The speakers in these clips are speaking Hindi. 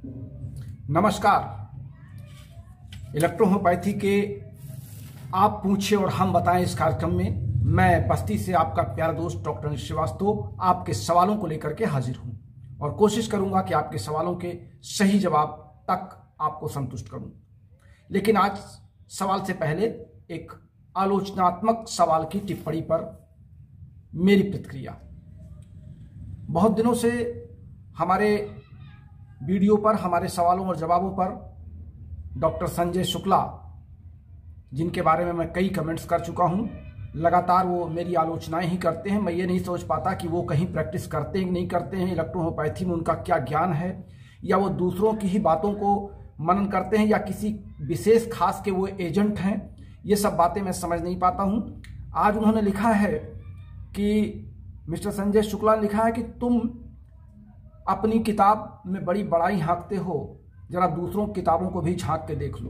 नमस्कार। इलेक्ट्रोहोम्योपैथी के आप पूछे और हम बताएं इस कार्यक्रम में मैं बस्ती से आपका प्यारा दोस्त डॉक्टर अनिल श्रीवास्तव आपके सवालों को लेकर के हाजिर हूं और कोशिश करूंगा कि आपके सवालों के सही जवाब तक आपको संतुष्ट करूं। लेकिन आज सवाल से पहले एक आलोचनात्मक सवाल की टिप्पणी पर मेरी प्रतिक्रिया। बहुत दिनों से हमारे वीडियो पर, हमारे सवालों और जवाबों पर डॉक्टर संजय शुक्ला, जिनके बारे में मैं कई कमेंट्स कर चुका हूं, लगातार वो मेरी आलोचनाएं ही करते हैं। मैं ये नहीं सोच पाता कि वो कहीं प्रैक्टिस करते हैं नहीं करते हैं, इलेक्ट्रोहोम्योपैथी में उनका क्या ज्ञान है, या वो दूसरों की ही बातों को मनन करते हैं या किसी विशेष खास के वो एजेंट हैं। ये सब बातें मैं समझ नहीं पाता हूं। आज उन्होंने लिखा है कि मिस्टर संजय शुक्ला ने लिखा है कि तुम अपनी किताब में बड़ी बड़ाई हाँकते हो, जरा दूसरों की किताबों को भी झांक के देख लो।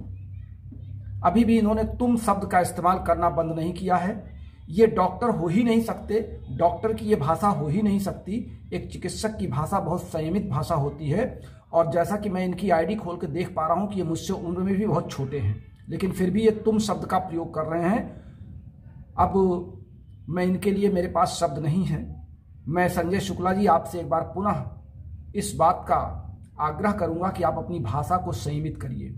अभी भी इन्होंने तुम शब्द का इस्तेमाल करना बंद नहीं किया है। ये डॉक्टर हो ही नहीं सकते, डॉक्टर की ये भाषा हो ही नहीं सकती। एक चिकित्सक की भाषा बहुत संयमित भाषा होती है। और जैसा कि मैं इनकी आईडी खोल के देख पा रहा हूं कि ये मुझसे उम्र में भी बहुत छोटे हैं, लेकिन फिर भी ये तुम शब्द का प्रयोग कर रहे हैं। अब मैं इनके लिए, मेरे पास शब्द नहीं है। मैं संजय शुक्ला जी आपसे एक बार पुनः इस बात का आग्रह करूंगा कि आप अपनी भाषा को संयमित करिए।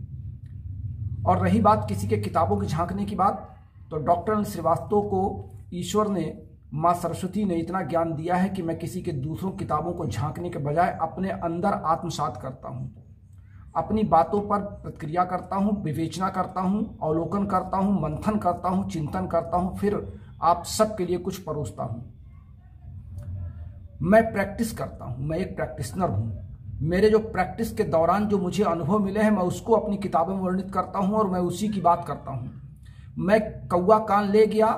और रही बात किसी के किताबों की झांकने की बात, तो डॉक्टर अनिल श्रीवास्तव को ईश्वर ने, माँ सरस्वती ने इतना ज्ञान दिया है कि मैं किसी के दूसरों किताबों को झांकने के बजाय अपने अंदर आत्मसात करता हूँ, अपनी बातों पर प्रतिक्रिया करता हूँ, विवेचना करता हूँ, अवलोकन करता हूँ, मंथन करता हूँ, चिंतन करता हूँ, फिर आप सबके लिए कुछ परोसता हूँ। मैं प्रैक्टिस करता हूँ, मैं एक प्रैक्टिशनर हूँ। मेरे जो प्रैक्टिस के दौरान जो मुझे अनुभव मिले हैं, मैं उसको अपनी किताबों में वर्णित करता हूँ और मैं उसी की बात करता हूँ। मैं कौवा कान ले गया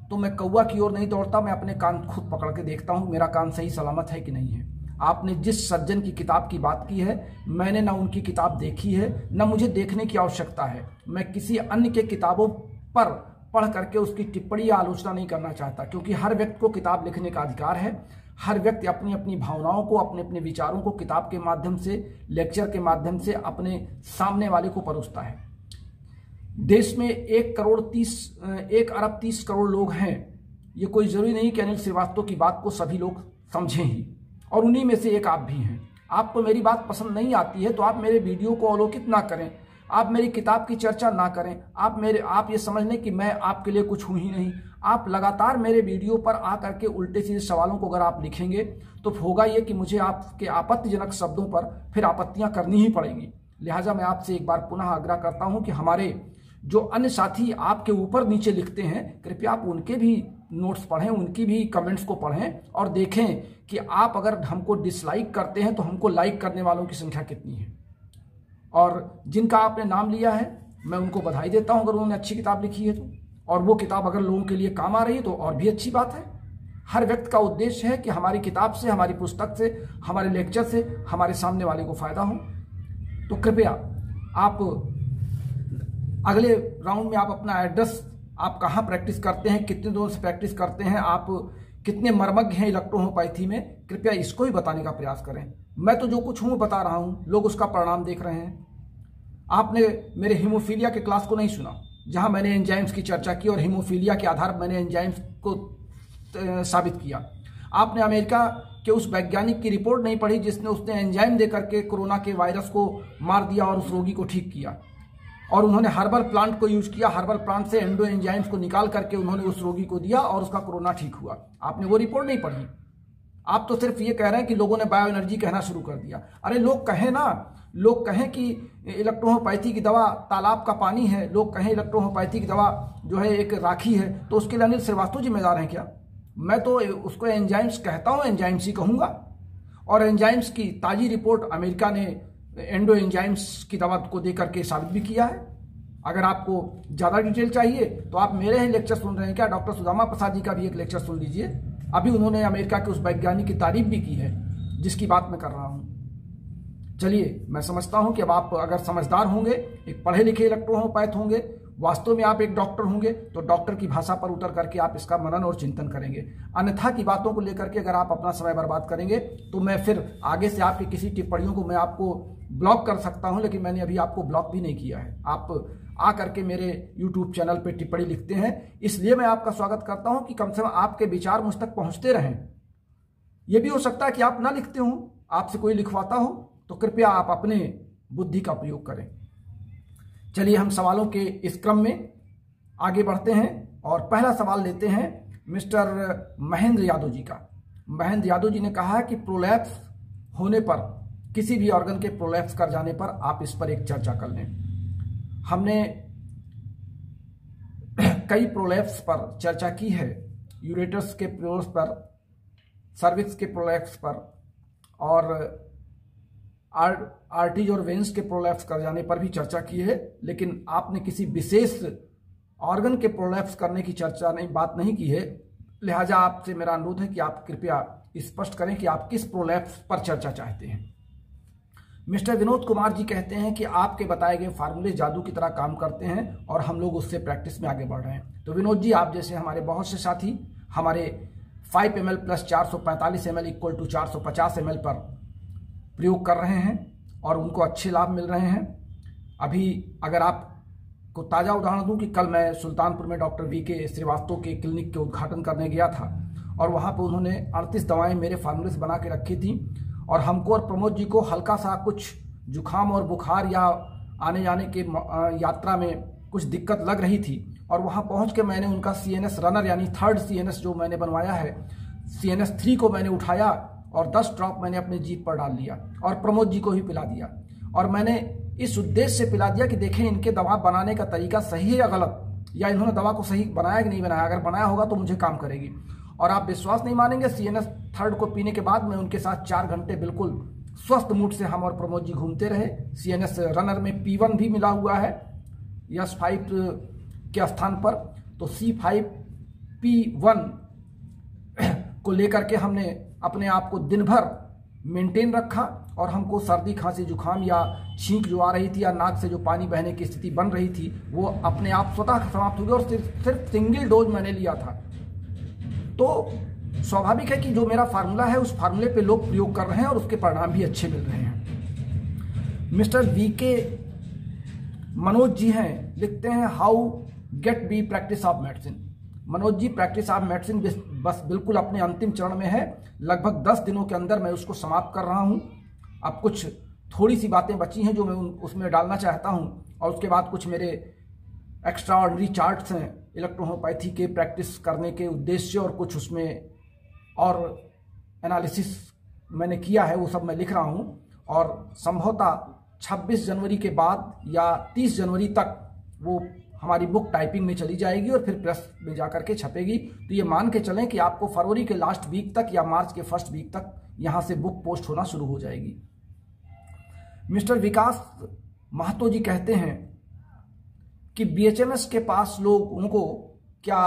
तो मैं कौवा की ओर नहीं दौड़ता, मैं अपने कान खुद पकड़ के देखता हूँ मेरा कान सही सलामत है कि नहीं है। आपने जिस सज्जन की किताब की बात की है, मैंने ना उनकी किताब देखी है, ना मुझे देखने की आवश्यकता है। मैं किसी अन्य के किताबों पर पढ़ करके उसकी टिप्पणी या आलोचना नहीं करना चाहता, क्योंकि हर व्यक्ति को किताब लिखने का अधिकार है। हर व्यक्ति अपनी अपनी भावनाओं को, अपने अपने विचारों को किताब के माध्यम से, लेक्चर के माध्यम से अपने सामने वाले को परोसता है। देश में 1 अरब 30 करोड़ लोग हैं। ये कोई जरूरी नहीं कि अनिल श्रीवास्तव की बात को सभी लोग समझें ही, और उन्हीं में से एक आप भी हैं। आपको मेरी बात पसंद नहीं आती है तो आप मेरे वीडियो को अवलोकित ना करें, आप मेरी किताब की चर्चा ना करें, आप ये समझ लें कि मैं आपके लिए कुछ हूं ही नहीं। आप लगातार मेरे वीडियो पर आकर के उल्टे सीधे सवालों को अगर आप लिखेंगे तो होगा ये कि मुझे आपके आपत्तिजनक शब्दों पर फिर आपत्तियां करनी ही पड़ेंगी। लिहाजा मैं आपसे एक बार पुनः आग्रह करता हूं कि हमारे जो अन्य साथी आपके ऊपर नीचे लिखते हैं, कृपया आप उनके भी नोट्स पढ़ें, उनकी भी कमेंट्स को पढ़ें और देखें कि आप अगर हमको डिसलाइक करते हैं तो हमको लाइक करने वालों की संख्या कितनी है। और जिनका आपने नाम लिया है मैं उनको बधाई देता हूं अगर उन्होंने अच्छी किताब लिखी है तो, और वो किताब अगर लोगों के लिए काम आ रही है तो और भी अच्छी बात है। हर व्यक्ति का उद्देश्य है कि हमारी किताब से, हमारी पुस्तक से, हमारे लेक्चर से हमारे सामने वाले को फायदा हो। तो कृपया आप अगले राउंड में आप अपना एड्रेस, आप कहाँ प्रैक्टिस करते हैं, कितने दिनों से प्रैक्टिस करते हैं, आप कितने मर्मज्ञ हैं इलेक्ट्रोहोम्योपैथी में, कृपया इसको ही बताने का प्रयास करें। मैं तो जो कुछ हूँ बता रहा हूँ, लोग उसका परिणाम देख रहे हैं। आपने मेरे हीमोफीलिया के क्लास को नहीं सुना, जहां मैंने एंजाइम्स की चर्चा की और हीमोफीलिया के आधार पर मैंने एंजाइम्स को साबित किया। आपने अमेरिका के उस वैज्ञानिक की रिपोर्ट नहीं पढ़ी जिसने उसने एंजाइम देकर के कोरोना के वायरस को मार दिया और उस रोगी को ठीक किया। और उन्होंने हर्बल प्लांट को यूज किया, हर्बल प्लांट से एंडो एंजाइम्स को निकाल करके उन्होंने उस रोगी को दिया और उसका कोरोना ठीक हुआ। आपने वो रिपोर्ट नहीं पढ़ी। आप तो सिर्फ ये कह रहे हैं कि लोगों ने बायो एनर्जी कहना शुरू कर दिया। अरे लोग कहें ना, लोग कहें कि इलेक्ट्रोहोम्योपैथी की दवा तालाब का पानी है, लोग कहें इलेक्ट्रोहोम्योपैथी की दवा जो है एक राखी है, तो उसके लिए अनिल श्रीवास्तव जिम्मेदार हैं क्या? मैं तो उसको एंजाइम्स कहता हूँ, एंजाइम्स ही कहूँगा। और एंजाइम्स की ताजी रिपोर्ट अमेरिका ने एंडो एंजाइम्स की दवा को देकर के साबित भी किया है। अगर आपको ज़्यादा डिटेल चाहिए तो आप मेरे ही लेक्चर सुन रहे हैं क्या? डॉक्टर सुदामा प्रसाद जी का भी एक लेक्चर सुन लीजिए। अभी उन्होंने अमेरिका के उस वैज्ञानिक की तारीफ भी की है जिसकी बात मैं कर रहा हूँ। चलिए, मैं समझता हूँ कि अब आप अगर समझदार होंगे, एक पढ़े लिखे इलेक्ट्रोहोम्योपैथ होंगे, वास्तव में आप एक डॉक्टर होंगे तो डॉक्टर की भाषा पर उतर करके आप इसका मनन और चिंतन करेंगे। अन्यथा की बातों को लेकर के अगर आप अपना समय बर्बाद करेंगे तो मैं फिर आगे से आपकी किसी टिप्पणियों को मैं आपको ब्लॉक कर सकता हूं, लेकिन मैंने अभी आपको ब्लॉक भी नहीं किया है। आप आ करके मेरे यूट्यूब चैनल पे टिप्पणी लिखते हैं, इसलिए मैं आपका स्वागत करता हूं कि कम से कम आपके विचार मुझ तक पहुंचते रहें। यह भी हो सकता है कि आप ना लिखते हो, आपसे कोई लिखवाता हो, तो कृपया आप अपने बुद्धि का प्रयोग करें। चलिए हम सवालों के इस क्रम में आगे बढ़ते हैं और पहला सवाल लेते हैं मिस्टर महेंद्र यादव जी का। महेंद्र यादव जी ने कहा है कि प्रोलैप्स होने पर, किसी भी ऑर्गन के प्रोलैप्स कर जाने पर आप इस पर एक चर्चा कर लें। हमने कई प्रोलैप्स पर चर्चा की है, यूरेटस के प्रोलैप्स पर, सर्विक्स के प्रोलैप्स पर और आर्टरीज और वेन्स के प्रोलैप्स कर जाने पर भी चर्चा की है, लेकिन आपने किसी विशेष ऑर्गन के प्रोलैप्स करने की बात नहीं की है। लिहाजा आपसे मेरा अनुरोध है कि आप कृपया स्पष्ट करें कि आप किस प्रोलैप्स पर चर्चा चाहते हैं। मिस्टर विनोद कुमार जी कहते हैं कि आपके बताए गए फार्मूले जादू की तरह काम करते हैं और हम लोग उससे प्रैक्टिस में आगे बढ़ रहे हैं। तो विनोद जी, आप जैसे हमारे बहुत से साथी हमारे 5 ml + 445 ml = 450 ml पर प्रयोग कर रहे हैं और उनको अच्छे लाभ मिल रहे हैं। अभी अगर आपको ताज़ा उदाहरण दूं कि कल मैं सुल्तानपुर में डॉक्टर VK श्रीवास्तव के क्लिनिक के उद्घाटन करने गया था और वहां पर उन्होंने 38 दवाएं मेरे फार्मूले से बना के रखी थी और हमको और प्रमोद जी को हल्का सा कुछ जुखाम और बुखार या आने जाने के यात्रा में कुछ दिक्कत लग रही थी और वहां पहुंच के मैंने उनका CNS रनर यानी 3rd CNS जो मैंने बनवाया है, CNS 3 को मैंने उठाया और 10 ड्रॉप मैंने अपने जीभ पर डाल दिया और प्रमोद जी को ही पिला दिया। और मैंने इस उद्देश्य से पिला दिया कि देखें इनके दवा बनाने का तरीका सही है या गलत, या इन्होंने दवा को सही बनाया कि नहीं बनाया। अगर बनाया होगा तो मुझे काम करेगी। और आप विश्वास नहीं मानेंगे, CNS 3rd को पीने के बाद मैं उनके साथ 4 घंटे बिल्कुल स्वस्थ मूड से हम और प्रमोद जी घूमते रहे। CNS रनर में P1 भी मिला हुआ है S5 के स्थान पर, तो C5P1 को लेकर के हमने अपने आप को दिन भर मेंटेन रखा और हमको सर्दी खांसी जुखाम या छींक जो आ रही थी या नाक से जो पानी बहने की स्थिति बन रही थी वो अपने आप स्वतः समाप्त हो गई और सिर्फ सिंगल डोज मैंने लिया था। तो स्वाभाविक है कि जो मेरा फार्मूला है उस फार्मूले पे लोग प्रयोग कर रहे हैं और उसके परिणाम भी अच्छे मिल रहे हैं। मिस्टर VK मनोज जी हैं, लिखते हैं how get be practice of medicine. Manoj ji, practice of medicine बस बिल्कुल अपने अंतिम चरण में है। लगभग 10 दिनों के अंदर मैं उसको समाप्त कर रहा हूं। अब कुछ थोड़ी सी बातें बची हैं जो मैं उसमें डालना चाहता हूं और उसके बाद कुछ मेरे एक्स्ट्रा ऑर्डिनरी चार्ट्स हैं इलेक्ट्रोहोम्योपैथी के प्रैक्टिस करने के उद्देश्य और कुछ उसमें और एनालिसिस मैंने किया है, वो सब मैं लिख रहा हूं और संभवतः 26 जनवरी के बाद या 30 जनवरी तक वो हमारी बुक टाइपिंग में चली जाएगी और फिर प्रेस में जाकर के छपेगी। तो ये मान के चलें कि आपको फरवरी के लास्ट वीक तक या मार्च के फर्स्ट वीक तक यहां से बुक पोस्ट होना शुरू हो जाएगी। मिस्टर विकास महतो जी कहते हैं कि BHMS के पास लोगों को क्या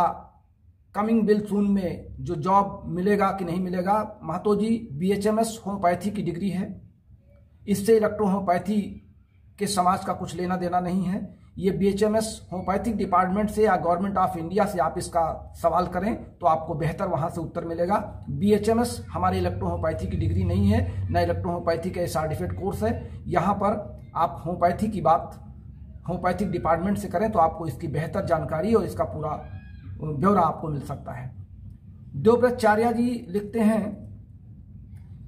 कमिंग बिल सून में जो जॉब मिलेगा कि नहीं मिलेगा। महतो जी, BHMS होम्योपैथी की डिग्री है, इससे इलेक्ट्रोहोम्योपैथी के समाज का कुछ लेना देना नहीं है। ये BHMS होम्योपैथिक डिपार्टमेंट से या गवर्नमेंट ऑफ इंडिया से आप इसका सवाल करें तो आपको बेहतर वहां से उत्तर मिलेगा। BHMS हमारे इलेक्ट्रोहोम्योपैथी की डिग्री नहीं है, न इलेक्ट्रोहोम्योपैथी का सर्टिफिकेट कोर्स है। यहाँ पर आप होम्योपैथी की बात होम्योपैथिक डिपार्टमेंट से करें तो आपको इसकी बेहतर जानकारी और इसका पूरा ब्यौरा आपको मिल सकता है। देवव्रतचार्य जी लिखते हैं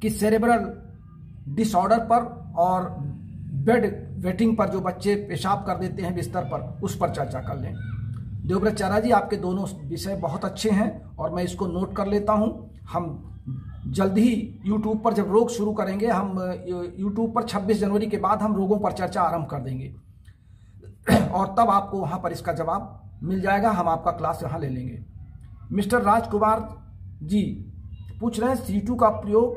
कि सेरेब्रल डिसऑर्डर पर और बेड वेटिंग पर जो बच्चे पेशाब कर देते हैं बिस्तर पर, उस पर चर्चा कर लें। देवव्रतचार्य जी, आपके दोनों विषय बहुत अच्छे हैं और मैं इसको नोट कर लेता हूं। हम जल्द ही यूट्यूब पर जब रोग शुरू करेंगे, हम यूट्यूब पर 26 जनवरी के बाद हम रोगों पर चर्चा आरंभ कर देंगे और तब आपको वहां पर इसका जवाब मिल जाएगा। हम आपका क्लास यहां ले लेंगे। मिस्टर राजकुमार जी पूछ रहे हैं C2 का प्रयोग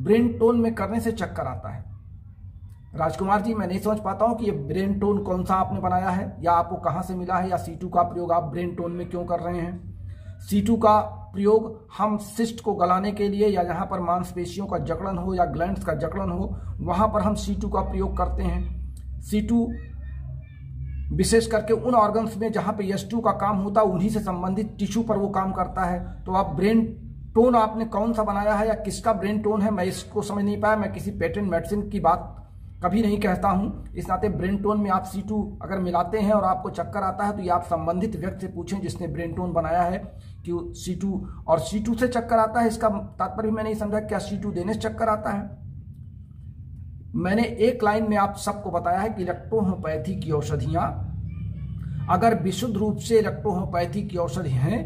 ब्रेन टोन में करने से चक्कर आता है। राजकुमार जी, मैं नहीं समझ पाता हूं कि ये ब्रेन टोन कौन सा आपने बनाया है या आपको कहां से मिला है, या C2 का प्रयोग आप ब्रेन टोन में क्यों कर रहे हैं। C2 का प्रयोग हम सिस्ट को गलाने के लिए या जहां पर मांसपेशियों का जकड़न हो या ग्लैंड्स का जकड़न हो, वहां पर हम C2 का प्रयोग करते हैं। C2 विशेष करके उन ऑर्गन्स में जहाँ पे S2 का काम होता है, उन्हीं से संबंधित टिश्यू पर वो काम करता है। तो आप ब्रेन टोन आपने कौन सा बनाया है या किसका ब्रेन टोन है, मैं इसको समझ नहीं पाया। मैं किसी पेटेंट मेडिसिन की बात कभी नहीं कहता हूँ। इस नाते ब्रेन टोन में आप C2 अगर मिलाते हैं और आपको चक्कर आता है तो ये आप संबंधित व्यक्ति से पूछें जिसने ब्रेन टोन बनाया है कि C2 और C2 से चक्कर आता है। इसका तात्पर्य मैं नहीं समझा क्या C2 देने से चक्कर आता है। मैंने एक लाइन में आप सबको बताया है कि इलेक्ट्रोहोम्योपैथी की औषधियाँ अगर विशुद्ध रूप से इलेक्ट्रोहोम्योपैथी की औषधि हैं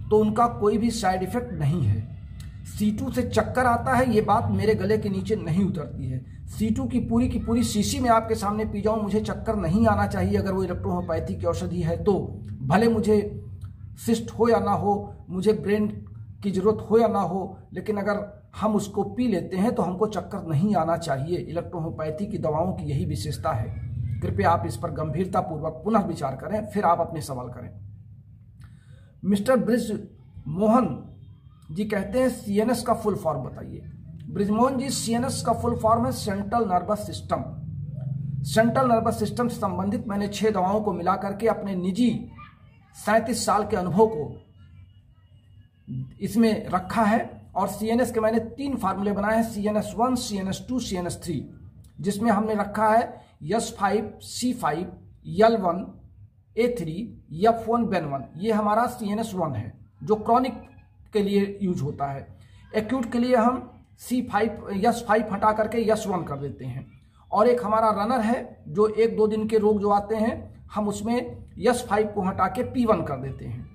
तो उनका कोई भी साइड इफेक्ट नहीं है। C2 से चक्कर आता है ये बात मेरे गले के नीचे नहीं उतरती है। C2 की पूरी शीशी में आपके सामने पी जाऊं, मुझे चक्कर नहीं आना चाहिए अगर वो इलेक्ट्रोहोम्योपैथी की औषधि है तो। भले मुझे सिस्ट हो या ना हो, मुझे ब्रेन की जरूरत हो या ना हो, लेकिन अगर हम उसको पी लेते हैं तो हमको चक्कर नहीं आना चाहिए। इलेक्ट्रोहोम्योपैथी की दवाओं की यही विशेषता है। कृपया आप इस पर गंभीरतापूर्वक पुनः विचार करें, फिर आप अपने सवाल करें। मिस्टर ब्रिज मोहन जी कहते हैं CNS का फुल फॉर्म बताइए। ब्रिजमोहन जी, CNS का फुल फॉर्म है central nervous system. Central nervous system से संबंधित मैंने 6 दवाओं को मिला करके अपने निजी 37 साल के अनुभव को इसमें रखा है और CNS के मैंने 3 फार्मूले बनाए हैं, CNS1, CNS2, CNS3, जिसमें हमने रखा है S5, C5, L1, A3, F1, BEN1। ये हमारा CNS1 है जो क्रॉनिक के लिए यूज होता है। एक्यूट के लिए हम S5 हटा करके S1 कर देते हैं। और एक हमारा रनर है जो 1-2 दिन के रोग जो आते हैं हम उसमें S5 को हटा के P1 कर देते हैं।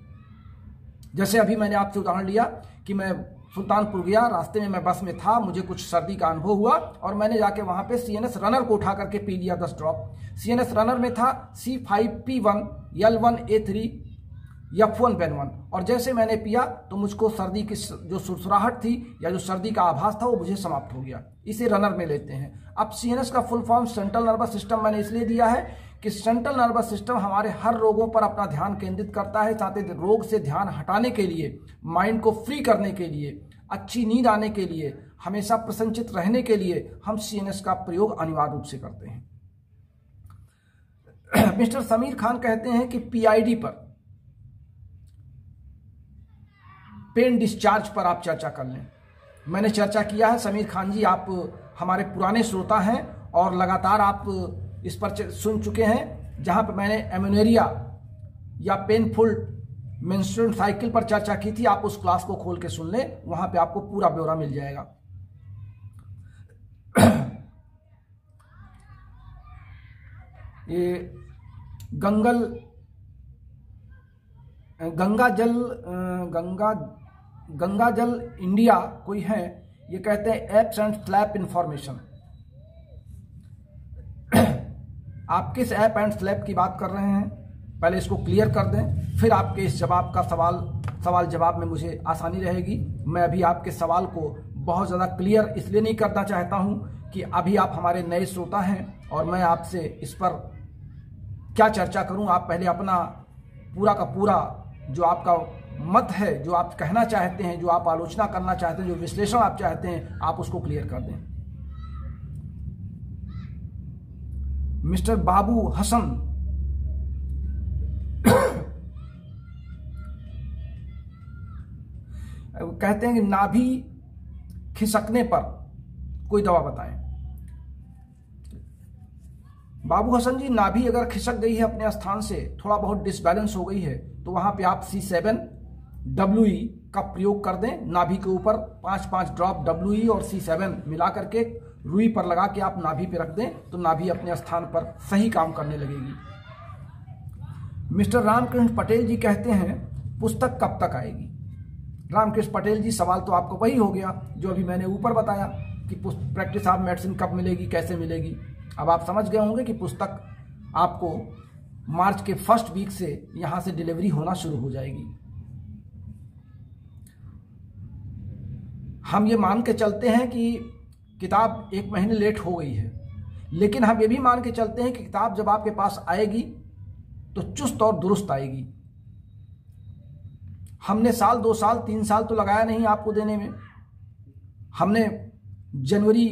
जैसे अभी मैंने आपसे उदाहरण लिया कि मैं सुल्तानपुर गया, रास्ते में मैं बस में था, मुझे कुछ सर्दी का अनुभव हुआ और मैंने जाके वहां पे CNS रनर को उठा करके पी लिया 10 ड्रॉप। CNS रनर में था C5P1, L1, A3, F1, BEN1 और जैसे मैंने पिया तो मुझको सर्दी की जो सुरसुराहट थी या जो सर्दी का आभास था वो मुझे समाप्त हो गया। इसे रनर में लेते हैं। अब CNS का full form central nervous system मैंने इसलिए दिया है कि सेंट्रल नर्वस सिस्टम हमारे हर रोगों पर अपना ध्यान केंद्रित करता है। साथ ही रोग से ध्यान हटाने के लिए, माइंड को फ्री करने के लिए, अच्छी नींद आने के लिए, हमेशा प्रसन्नचित रहने के लिए हम CNS का प्रयोग अनिवार्य रूप से करते हैं। मिस्टर समीर खान कहते हैं कि PID पर, पेन डिस्चार्ज पर आप चर्चा कर लें। मैंने चर्चा किया है समीर खान जी, आप हमारे पुराने श्रोता हैं और लगातार आप इस पर सुन चुके हैं। जहां पर मैंने एमेनेरिया या पेनफुल मेंस्ट्रुअल साइकिल पर चर्चा की थी, आप उस क्लास को खोल के सुन लें, वहां पे आपको पूरा ब्यौरा मिल जाएगा। ये गंगा जल इंडिया कोई है, ये कहते हैं एप्स एंड स्लैप इंफॉर्मेशन। आप किस ऐप एंड स्लैप की बात कर रहे हैं, पहले इसको क्लियर कर दें, फिर आपके इस जवाब का सवाल जवाब में मुझे आसानी रहेगी। मैं अभी आपके सवाल को बहुत ज़्यादा क्लियर इसलिए नहीं करना चाहता हूं कि अभी आप हमारे नए श्रोता हैं और मैं आपसे इस पर क्या चर्चा करूं। आप पहले अपना पूरा का पूरा जो आपका मत है, जो आप कहना चाहते हैं, जो आप आलोचना करना चाहते हैं, जो विश्लेषण आप चाहते हैं, आप उसको क्लियर कर दें। मिस्टर बाबू हसन कहते हैं कि नाभि खिसकने पर कोई दवा बताएं। बाबू हसन जी, नाभि अगर खिसक गई है अपने स्थान से, थोड़ा बहुत डिसबैलेंस हो गई है, तो वहां पे आप C7WE का प्रयोग कर दें। नाभि के ऊपर 5-5 ड्रॉप WE और C7 मिला करके रुई पर लगा के आप नाभि पे रख दें तो नाभि अपने स्थान पर सही काम करने लगेगी। मिस्टर रामकृष्ण पटेल जी कहते हैं पुस्तक कब तक आएगी। रामकृष्ण पटेल जी, सवाल तो आपको वही हो गया जो अभी मैंने ऊपर बताया कि प्रैक्टिस ऑफ मेडिसिन कब मिलेगी, कैसे मिलेगी। अब आप समझ गए होंगे कि पुस्तक आपको मार्च के फर्स्ट वीक से यहां से डिलीवरी होना शुरू हो जाएगी। हम ये मान के चलते हैं कि किताब 1 महीने लेट हो गई है, लेकिन हम ये भी मान के चलते हैं कि किताब जब आपके पास आएगी तो चुस्त और दुरुस्त आएगी। हमने साल, 2 साल, 3 साल तो लगाया नहीं आपको देने में। हमने जनवरी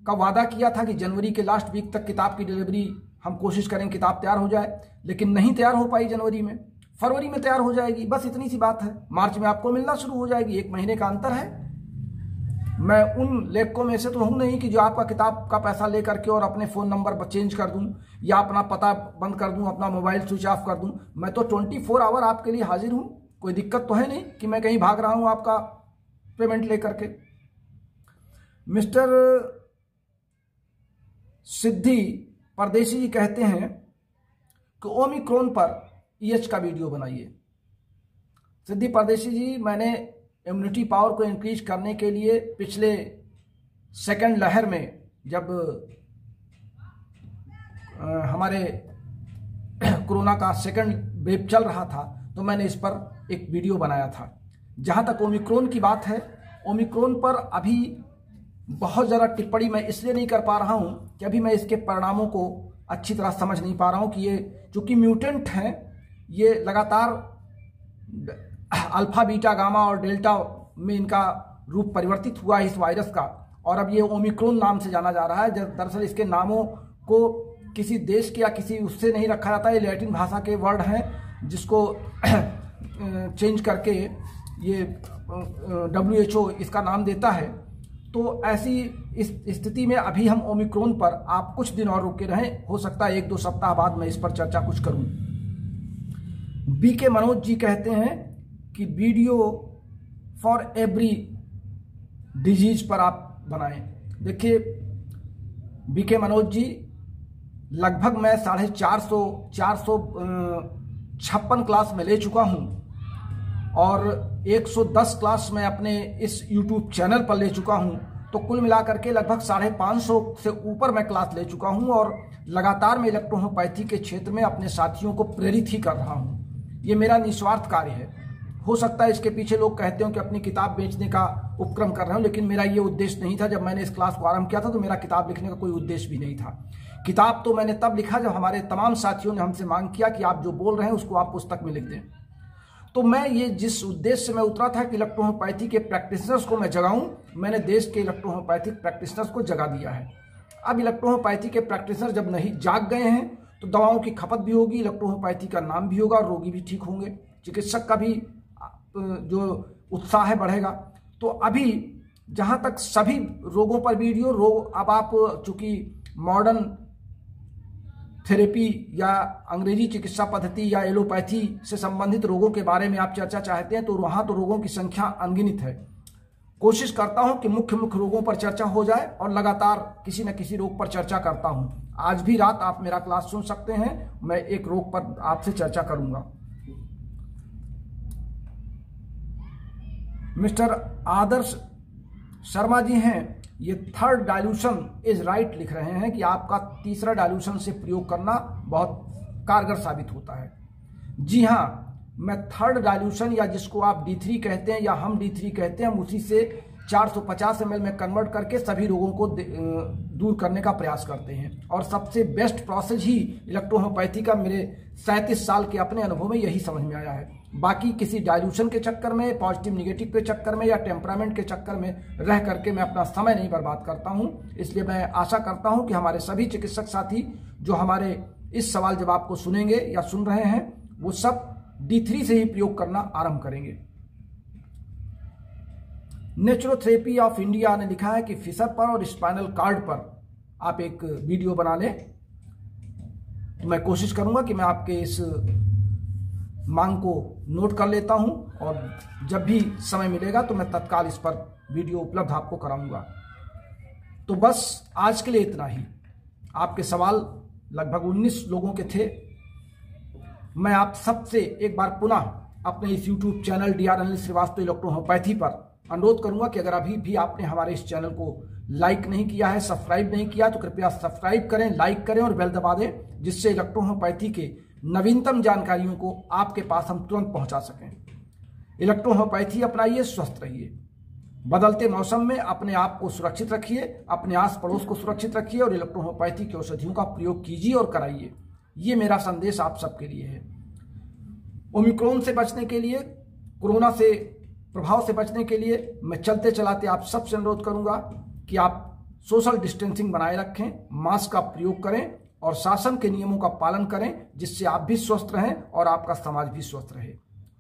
का वादा किया था कि जनवरी के लास्ट वीक तक किताब की डिलीवरी हम कोशिश करें किताब तैयार हो जाए, लेकिन नहीं तैयार हो पाई जनवरी में, फरवरी में तैयार हो जाएगी, बस इतनी सी बात है। मार्च में आपको मिलना शुरू हो जाएगी, 1 महीने का अंतर है। मैं उन लेखकों में से तो हूं नहीं कि जो आपका किताब का पैसा लेकर के और अपने फ़ोन नंबर चेंज कर दूं या अपना पता बंद कर दूं, अपना मोबाइल स्विच ऑफ कर दूं। मैं तो 24 आवर आपके लिए हाजिर हूं, कोई दिक्कत तो है नहीं कि मैं कहीं भाग रहा हूं आपका पेमेंट लेकर के। मिस्टर सिद्धि परदेशी जी कहते हैं कि ओमिक्रॉन पर EH का वीडियो बनाइए। सिद्धि परदेशी जी, मैंने इम्यूनिटी पावर को इंक्रीज करने के लिए पिछले सेकंड लहर में जब हमारे कोरोना का सेकंड वेव चल रहा था तो मैंने इस पर एक वीडियो बनाया था। जहां तक ओमिक्रॉन की बात है, ओमिक्रॉन पर अभी बहुत ज़्यादा टिप्पणी मैं इसलिए नहीं कर पा रहा हूं कि अभी मैं इसके परिणामों को अच्छी तरह समझ नहीं पा रहा हूं कि ये चूंकि म्यूटेंट हैं, ये लगातार अल्फा बीटा गामा और डेल्टा में इनका रूप परिवर्तित हुआ है इस वायरस का, और अब ये ओमिक्रॉन नाम से जाना जा रहा है। दरअसल इसके नामों को किसी देश के या किसी उससे नहीं रखा जाता, ये लैटिन भाषा के वर्ड हैं जिसको चेंज करके ये WHO इसका नाम देता है। तो ऐसी इस स्थिति में अभी हम ओमिक्रॉन पर आप कुछ दिन और रुके रहें, हो सकता है 1-2 सप्ताह बाद मैं इस पर चर्चा कुछ करूं। BK मनोज जी कहते हैं कि वीडियो फॉर एवरी डिजीज पर आप बनाएं। देखिए BK मनोज जी, लगभग मैं 456 क्लास में ले चुका हूं और 110 क्लास में अपने इस YouTube चैनल पर ले चुका हूं, तो कुल मिलाकर के लगभग 550 से ऊपर मैं क्लास ले चुका हूं और लगातार मैं इलेक्ट्रोहोम्योपैथी के क्षेत्र में अपने साथियों को प्रेरित ही कर रहा हूं। ये मेरा निस्वार्थ कार्य है। हो सकता है इसके पीछे लोग कहते हो कि अपनी किताब बेचने का उपक्रम कर रहे हो, लेकिन मेरा ये उद्देश्य नहीं था। जब मैंने इस क्लास को आरंभ किया था तो मेरा किताब लिखने का कोई उद्देश्य भी नहीं था। किताब तो मैंने तब लिखा जब हमारे तमाम साथियों ने हमसे मांग किया कि आप जो बोल रहे हैं उसको आप पुस्तक में लिख दें। तो मैं ये जिस उद्देश्य से मैं उतरा था कि इलेक्ट्रोहोम्योपैथी के प्रैक्टिशनर्स को मैं जगाऊं, मैंने देश के इलेक्ट्रोहोम्योपैथिक प्रैक्टिशनर्स को जगा दिया है। अब इलेक्ट्रोहोम्योपैथी के प्रैक्टिशनर जब नहीं जाग गए हैं तो दवाओं की खपत भी होगी, इलेक्ट्रोहोम्योपैथी का नाम भी होगा और रोगी भी ठीक होंगे, चिकित्सक का भी जो उत्साह है बढ़ेगा। तो अभी जहां तक सभी रोगों पर वीडियो रोग, अब आप चूंकि मॉडर्न थेरेपी या अंग्रेजी चिकित्सा पद्धति या एलोपैथी से संबंधित रोगों के बारे में आप चर्चा चाहते हैं तो वहां तो रोगों की संख्या अनगिनत है। कोशिश करता हूं कि मुख्य रोगों पर चर्चा हो जाए और लगातार किसी न किसी रोग पर चर्चा करता हूं। आज भी रात आप मेरा क्लास सुन सकते हैं, मैं एक रोग पर आपसे चर्चा करूंगा। मिस्टर आदर्श शर्मा जी हैं, ये 3rd डाइल्यूशन इज राइट लिख रहे हैं कि आपका तीसरा डाइल्यूशन से प्रयोग करना बहुत कारगर साबित होता है। जी हाँ, मैं 3rd डाइल्यूशन या जिसको आप D3 कहते हैं या हम D3 कहते हैं, हम उसी से 450 ml में कन्वर्ट करके सभी रोगों को दूर करने का प्रयास करते हैं और सबसे बेस्ट प्रोसेस ही इलेक्ट्रोहोम्योपैथी का मेरे 37 साल के अपने अनुभव में यही समझ में आया है। बाकी किसी डाइल्यूशन के चक्कर में, पॉजिटिव निगेटिव के चक्कर में या टेम्परामेंट के चक्कर में रह करके मैं अपना समय नहीं बर्बाद करता हूं। इसलिए मैं आशा करता हूं कि हमारे सभी चिकित्सक साथी जो हमारे इस सवाल जवाब को सुनेंगे या सुन रहे हैं वो सब D3 से ही प्रयोग करना आरंभ करेंगे। नेचुरोथेरेपी ऑफ इंडिया ने लिखा है कि फिशर पर और स्पाइनल कार्ड पर आप एक वीडियो बना लें। तो मैं कोशिश करूंगा कि मैं आपके इस मांग को नोट कर लेता हूं और जब भी समय मिलेगा तो मैं तत्काल इस पर वीडियो उपलब्ध आपको कराऊंगा। तो बस आज के लिए इतना ही। आपके सवाल लगभग 19 लोगों के थे। मैं आप सबसे एक बार पुनः अपने इस YouTube channel DR Anil Srivastava electrohomeopathy पर अनुरोध करूंगा कि अगर अभी भी आपने हमारे इस चैनल को लाइक नहीं किया है, सब्सक्राइब नहीं किया, तो कृपया सब्सक्राइब करें, लाइक करें और बेल दबा दें, जिससे इलेक्ट्रोहोम्योपैथी के नवीनतम जानकारियों को आपके पास हम तुरंत पहुंचा सकें। इलेक्ट्रोहोम्योपैथी अपनाइए, स्वस्थ रहिए। बदलते मौसम में अपने आप को सुरक्षित रखिए, अपने आस पड़ोस को सुरक्षित रखिए और इलेक्ट्रोहोम्योपैथी की औषधियों का प्रयोग कीजिए और कराइए। ये मेरा संदेश आप सबके लिए है। ओमिक्रॉन से बचने के लिए, कोरोना से प्रभाव से बचने के लिए मैं चलते चलाते आप सबसे अनुरोध करूंगा कि आप सोशल डिस्टेंसिंग बनाए रखें, मास्क का प्रयोग करें और शासन के नियमों का पालन करें, जिससे आप भी स्वस्थ रहें और आपका समाज भी स्वस्थ रहे।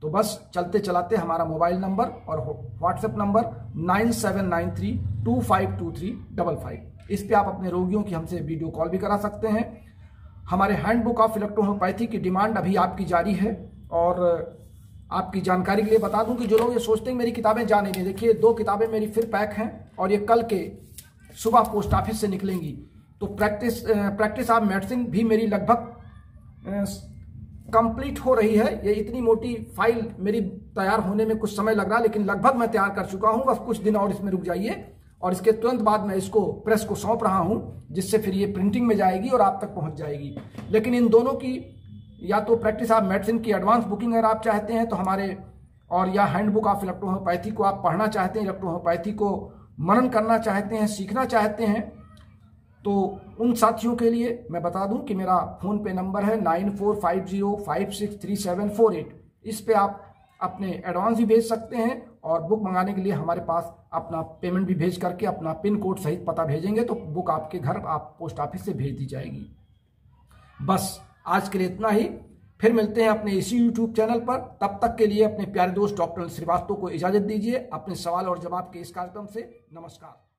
तो बस चलते चलाते हमारा मोबाइल नंबर और व्हाट्सएप नंबर 9793252355, इस पे आप अपने रोगियों की हमसे वीडियो कॉल भी करा सकते हैं। हमारे हैंडबुक ऑफ इलेक्ट्रोहोम्योपैथी की डिमांड अभी आपकी जारी है। और आपकी जानकारी के लिए बता दूं कि जो लोग ये सोचते हैं मेरी किताबें जा नहीं रही, देखिए 2 किताबें मेरी फिर पैक हैं और ये कल के सुबह पोस्ट ऑफिस से निकलेंगी। तो प्रैक्टिस ऑफ मेडिसिन भी मेरी लगभग कंप्लीट हो रही है। ये इतनी मोटी फाइल मेरी तैयार होने में कुछ समय लग रहा है, लेकिन लगभग मैं तैयार कर चुका हूं। बस कुछ दिन और इसमें रुक जाइए और इसके तुरंत बाद मैं इसको प्रेस को सौंप रहा हूं, जिससे फिर ये प्रिंटिंग में जाएगी और आप तक पहुंच जाएगी। लेकिन इन दोनों की या तो प्रैक्टिस ऑफ मेडिसिन की एडवांस बुकिंग अगर आप चाहते हैं तो हमारे, और या हैंडबुक ऑफ इलेक्ट्रोहोम्योपैथी को आप पढ़ना चाहते हैं, इलेक्ट्रोहोम्योपैथी को मनन करना चाहते हैं, सीखना चाहते हैं, तो उन साथियों के लिए मैं बता दूं कि मेरा फोन पे नंबर है 9450563748। इस पे आप अपने एडवांस भी भेज सकते हैं और बुक मंगाने के लिए हमारे पास अपना पेमेंट भी भेज करके अपना पिन कोड सहित पता भेजेंगे तो बुक आपके घर आप पोस्ट ऑफिस से भेज दी जाएगी। बस आज के लिए इतना ही, फिर मिलते हैं अपने इसी यूट्यूब चैनल पर। तब तक के लिए अपने प्यारे दोस्त डॉक्टर श्रीवास्तव को इजाजत दीजिए। अपने सवाल और जवाब के इस कार्यक्रम से नमस्कार।